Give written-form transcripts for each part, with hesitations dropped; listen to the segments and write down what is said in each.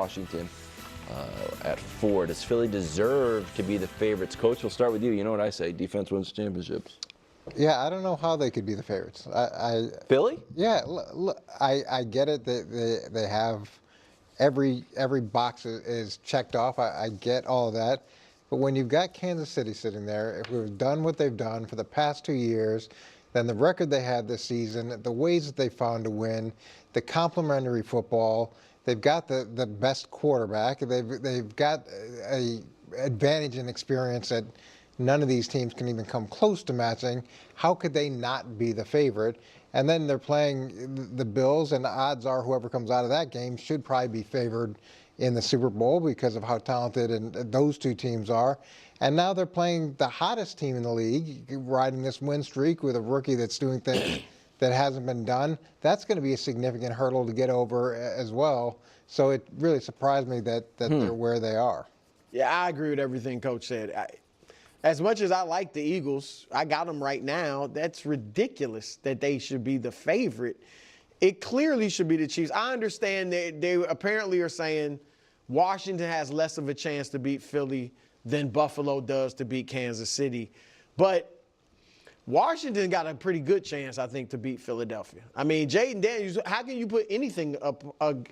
Washington at 4. Does Philly deserve to be the favorites? Coach, we'll start with you. You know what I say, defense wins championships. Yeah, I don't know how they could be the favorites. Philly? Yeah, I get it. They have every box is checked off. I get all of that. But when you've got Kansas City sitting there, if we've done what they've done for the past 2 years, then the record they had this season, the ways that they found to win, the complementary football, they've got the best quarterback. They've got a advantage and experience that none of these teams can even come close to matching. How could they not be the favorite? And then they're playing the Bills, and the odds are whoever comes out of that game should probably be favored in the Super Bowl because of how talented and those two teams are. And now they're playing the hottest team in the league, riding this win streak with a rookie that's doing things that hasn't been done. That's going to be a significant hurdle to get over as well. So it really surprised me that they're where they are. Yeah, I agree with everything Coach said. As much as I like the Eagles, I got them right now. That's ridiculous that they should be the favorite. It clearly should be the Chiefs. I understand they apparently are saying Washington has less of a chance to beat Philly than Buffalo does to beat Kansas City. But Washington got a pretty good chance, I think, to beat Philadelphia. I mean, Jaden Daniels, how can you put anything up how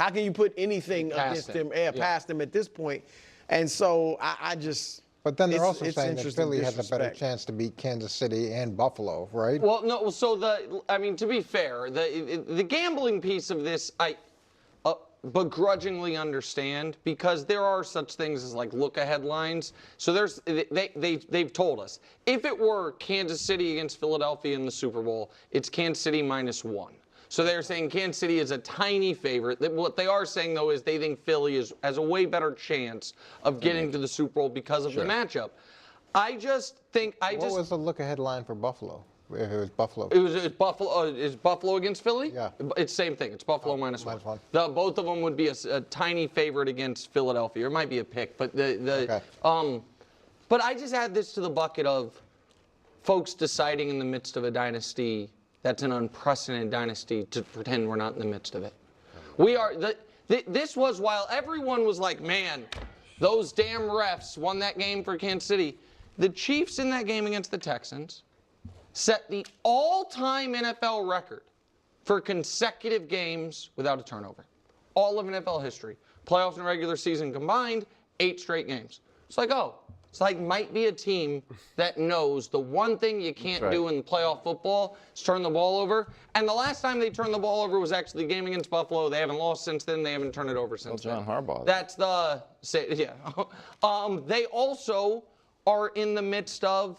can you put anything against him, past him at this point? And so I just. But then they're also saying that Philly has a better chance to beat Kansas City and Buffalo, right? Well, no. So to be fair, the gambling piece of this, I begrudgingly understand because there are such things as like look-ahead lines. So they've told us if it were Kansas City against Philadelphia in the Super Bowl, it's Kansas City -1. So they're saying Kansas City is a tiny favorite. What they are saying, though, is they think Philly has a way better chance of getting to the Super Bowl because of the matchup. I just think What was the look-ahead line for Buffalo? If it was Buffalo. It was Buffalo. Is Buffalo against Philly? Yeah. It's same thing. It's Buffalo -1. Both of them would be a tiny favorite against Philadelphia. It might be a pick, but but I just add this to the bucket of folks deciding in the midst of a dynasty. That's an unprecedented dynasty to pretend we're not in the midst of it. We are. This was while everyone was like, man, those damn refs won that game for Kansas City. The Chiefs in that game against the Texans set the all-time NFL record for consecutive games without a turnover. All of NFL history. Playoffs and regular season combined, 8 straight games. It's like might be a team that knows the one thing you can't do in playoff football is turn the ball over. And the last time they turned the ball over was actually the game against Buffalo. They haven't lost since then. They haven't turned it over since John Harbaugh. That's they also are in the midst of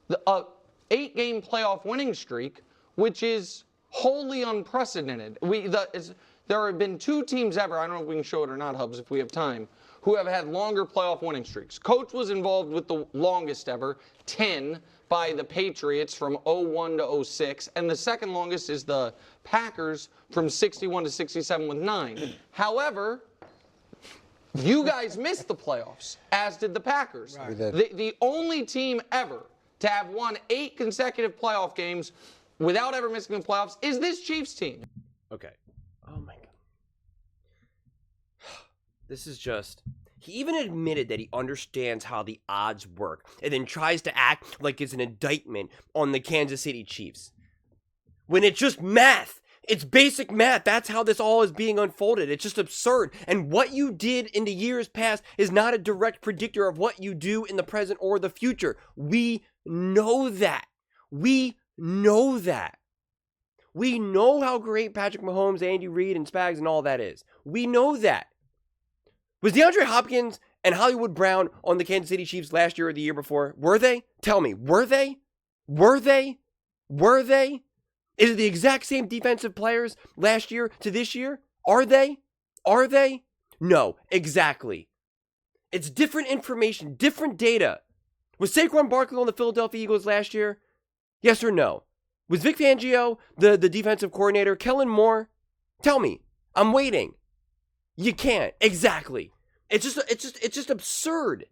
the 8-game playoff winning streak, which is wholly unprecedented. There have been 2 teams ever, I don't know if we can show it or not, Hubs, if we have time, who have had longer playoff winning streaks. Coach was involved with the longest ever, 10 by the Patriots from 01 to 06, and the second longest is the Packers from 61 to 67 with 9. However, you guys missed the playoffs, as did the Packers. Right. The only team ever to have won 8 consecutive playoff games without ever missing the playoffs is this Chiefs team. Okay. Oh my God. This is just. He even admitted that he understands how the odds work and then tries to act like it's an indictment on the Kansas City Chiefs. When it's just math. It's basic math. That's how this all is being unfolded. It's just absurd. And what you did in the years past is not a direct predictor of what you do in the present or the future. We know that. We know that. We know how great Patrick Mahomes, Andy Reid, and Spags and all that is. We know that. Was DeAndre Hopkins and Hollywood Brown on the Kansas City Chiefs last year or the year before? Were they? Tell me, were they? Were they? Were they? Is it the exact same defensive players last year to this year? Are they? Are they? No, exactly. It's different information, different data. Was Saquon Barkley on the Philadelphia Eagles last year? Yes or no? Was Vic Fangio the defensive coordinator? Kellen Moore? Tell me. I'm waiting. You can't. Exactly. It's just absurd.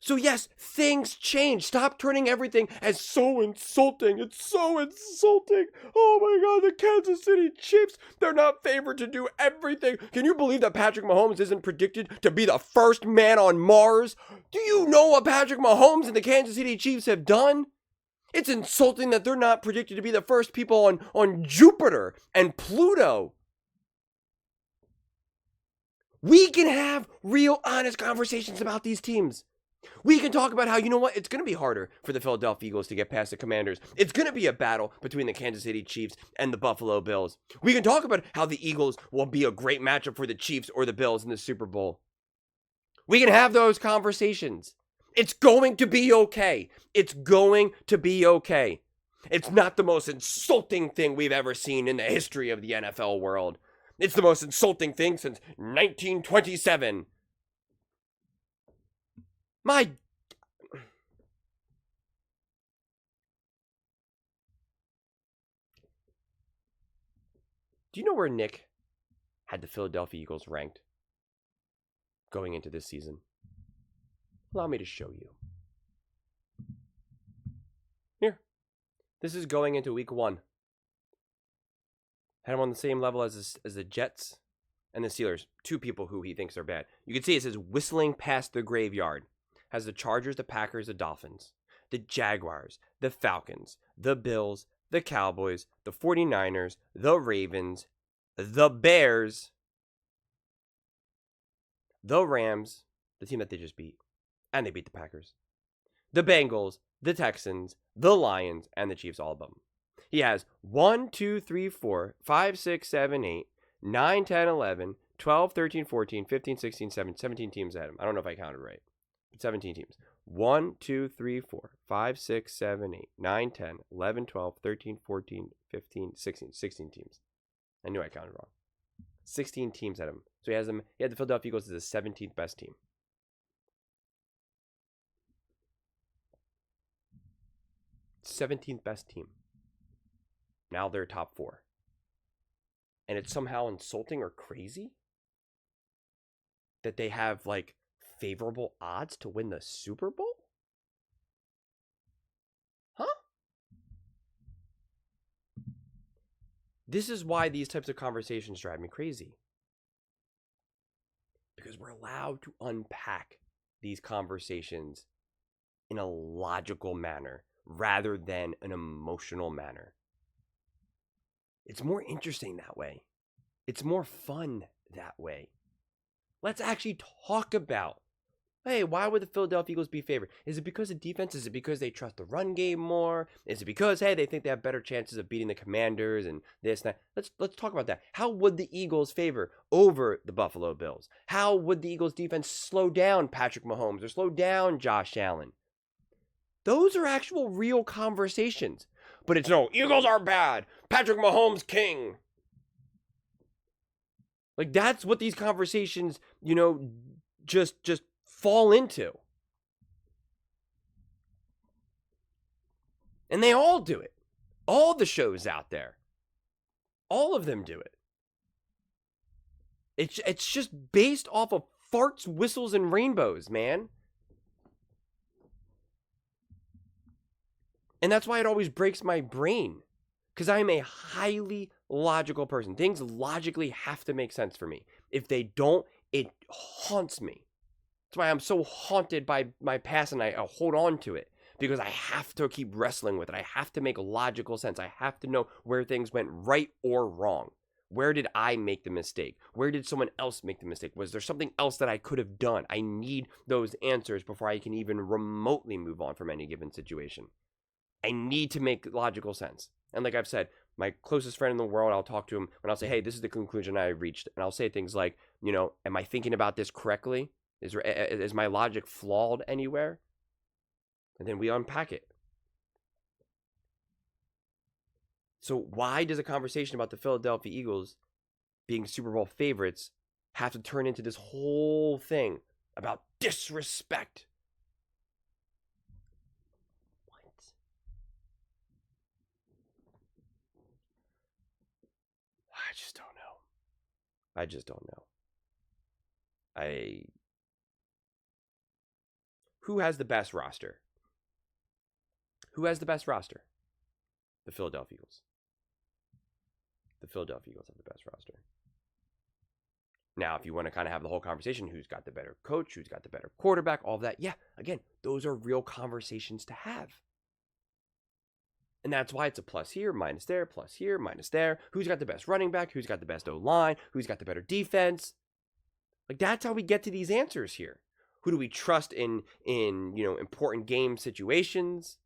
So yes, things change. Stop turning everything as so insulting. It's so insulting. Oh my God, the Kansas City Chiefs, they're not favored to do everything. Can you believe that Patrick Mahomes isn't predicted to be the first man on Mars? Do you know what Patrick Mahomes and the Kansas City Chiefs have done? It's insulting that they're not predicted to be the first people on Jupiter and Pluto. We can have real, honest conversations about these teams. We can talk about how, you know what, it's going to be harder for the Philadelphia Eagles to get past the Commanders. It's going to be a battle between the Kansas City Chiefs and the Buffalo Bills. We can talk about how the Eagles will be a great matchup for the Chiefs or the Bills in the Super Bowl. We can have those conversations. It's going to be okay. It's going to be okay. It's not the most insulting thing we've ever seen in the history of the NFL world. It's the most insulting thing since 1927. My... Do you know where Nick had the Philadelphia Eagles ranked going into this season? Allow me to show you. Here. This is going into week 1. Had him on the same level as the Jets and the Steelers. 2 people who he thinks are bad. You can see it says whistling past the graveyard. Has the Chargers, the Packers, the Dolphins, the Jaguars, the Falcons, the Bills, the Cowboys, the 49ers, the Ravens, the Bears, the Rams, the team that they just beat, and they beat the Packers, the Bengals, the Texans, the Lions, and the Chiefs all above him. He has 1, 2, 3, 4, 5, 6, 7, 8, 9, 10, 11, 12, 13, 14, 15, 16, 17 teams ahead of him. I don't know if I counted right. 17 teams. 1, 2, 3, 4, 5, 6, 7, 8, 9, 10, 11, 12, 13, 14, 15, 16 teams. I knew I counted wrong. 16 teams at him. So he had the Philadelphia Eagles as the 17th best team. 17th best team. Now they're top 4. And it's somehow insulting or crazy that they have like favorable odds to win the Super Bowl? Huh? This is why these types of conversations drive me crazy. Because we're allowed to unpack these conversations in a logical manner rather than an emotional manner. It's more interesting that way. It's more fun that way. Let's actually talk about, hey, why would the Philadelphia Eagles be favored? Is it because of defense? Is it because they trust the run game more? Is it because, hey, they think they have better chances of beating the Commanders and this and that? Let's talk about that. How would the Eagles favor over the Buffalo Bills? How would the Eagles defense slow down Patrick Mahomes or slow down Josh Allen? Those are actual real conversations. But it's no, Eagles are bad. Patrick Mahomes king. Like that's what these conversations, just fall into. And they all do it. All the shows out there. All of them do it. It's just based off of farts, whistles, and rainbows, man. And that's why it always breaks my brain. Because I am a highly logical person. Things logically have to make sense for me. If they don't, it haunts me. That's why I'm so haunted by my past and I hold on to it. Because I have to keep wrestling with it. I have to make logical sense. I have to know where things went right or wrong. Where did I make the mistake? Where did someone else make the mistake? Was there something else that I could have done? I need those answers before I can even remotely move on from any given situation. I need to make logical sense. And like I've said, my closest friend in the world, I'll talk to him and I'll say, hey, this is the conclusion I reached. And I'll say things like, am I thinking about this correctly? Is my logic flawed anywhere? And then we unpack it. So why does a conversation about the Philadelphia Eagles being Super Bowl favorites have to turn into this whole thing about disrespect? I just don't know. I just don't know. who has the best roster? Who has the best roster? The Philadelphia Eagles. The Philadelphia Eagles have the best roster. Now, if you want to kind of have the whole conversation, who's got the better coach, who's got the better quarterback, all of that, yeah, again, those are real conversations to have. And that's why it's a plus here, minus there, plus here, minus there. Who's got the best running back? Who's got the best O-line? Who's got the better defense? Like, that's how we get to these answers here. Who do we trust in important game situations?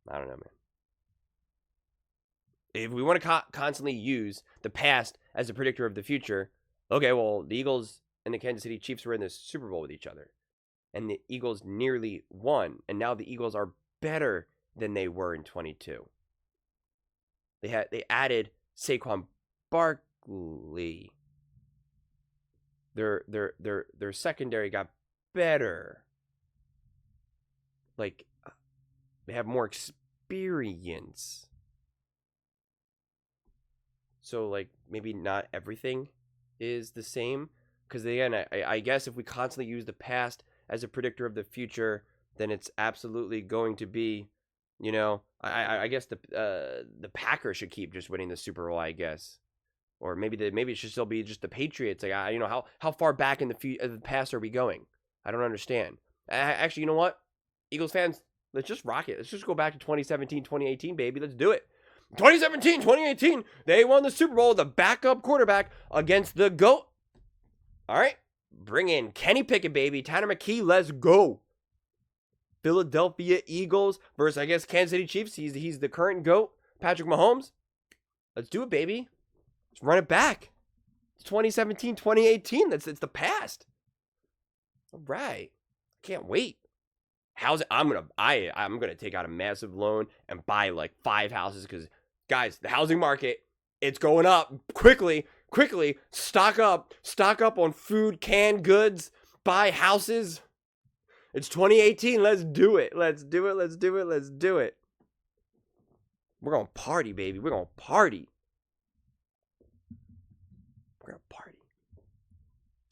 I don't know, man. If we want to constantly use the past as a predictor of the future, okay, well, the Eagles and the Kansas City Chiefs were in the Super Bowl with each other. And the Eagles nearly won. And now the Eagles are better than they were in 22. They added Saquon Barkley. Their secondary got better. Like, they have more experience. So, like, maybe not everything is the same. Because, again, I guess if we constantly use the past as a predictor of the future, then it's absolutely going to be, I guess the Packers should keep just winning the Super Bowl, I guess. Or maybe it should still be just the Patriots. Like, how far back in the past are we going? I don't understand. Actually, you know what? Eagles fans, let's just rock it. Let's just go back to 2017, 2018, baby. Let's do it. 2017, 2018, they won the Super Bowl with a backup quarterback against the GOAT. All right, bring in Kenny Pickett, baby. Tanner McKee, let's go. Philadelphia Eagles versus, I guess, Kansas City Chiefs. He's the current GOAT, Patrick Mahomes. Let's do it, baby. Let's run it back. It's 2017, 2018. It's the past. All right, can't wait. I'm gonna take out a massive loan and buy like 5 houses because, guys, the housing market, it's going up quickly. Stock up on food, canned goods, buy houses. It's 2018. Let's do it. We're gonna party, baby. We're gonna party.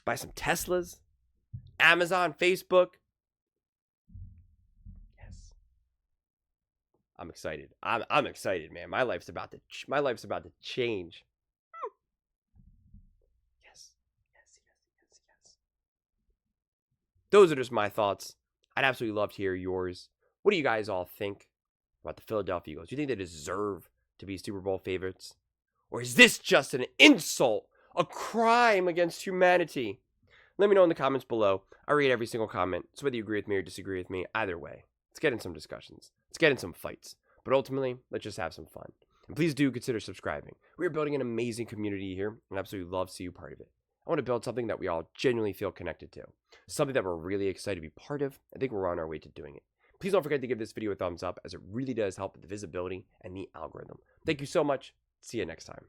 Buy some Teslas, Amazon, Facebook. I'm excited. I'm excited, man. My life's about to change. Yes. Those are just my thoughts. I'd absolutely love to hear yours. What do you guys all think about the Philadelphia Eagles? Do you think they deserve to be Super Bowl favorites? Or is this just an insult, a crime against humanity? Let me know in the comments below. I read every single comment, so whether you agree with me or disagree with me, either way, let's get in some discussions. Let's get in some fights. But ultimately, let's just have some fun. And please do consider subscribing. We're building an amazing community here, and I absolutely love to see you part of it. I want to build something that we all genuinely feel connected to. Something that we're really excited to be part of. I think we're on our way to doing it. Please don't forget to give this video a thumbs up, as it really does help with the visibility and the algorithm. Thank you so much. See you next time.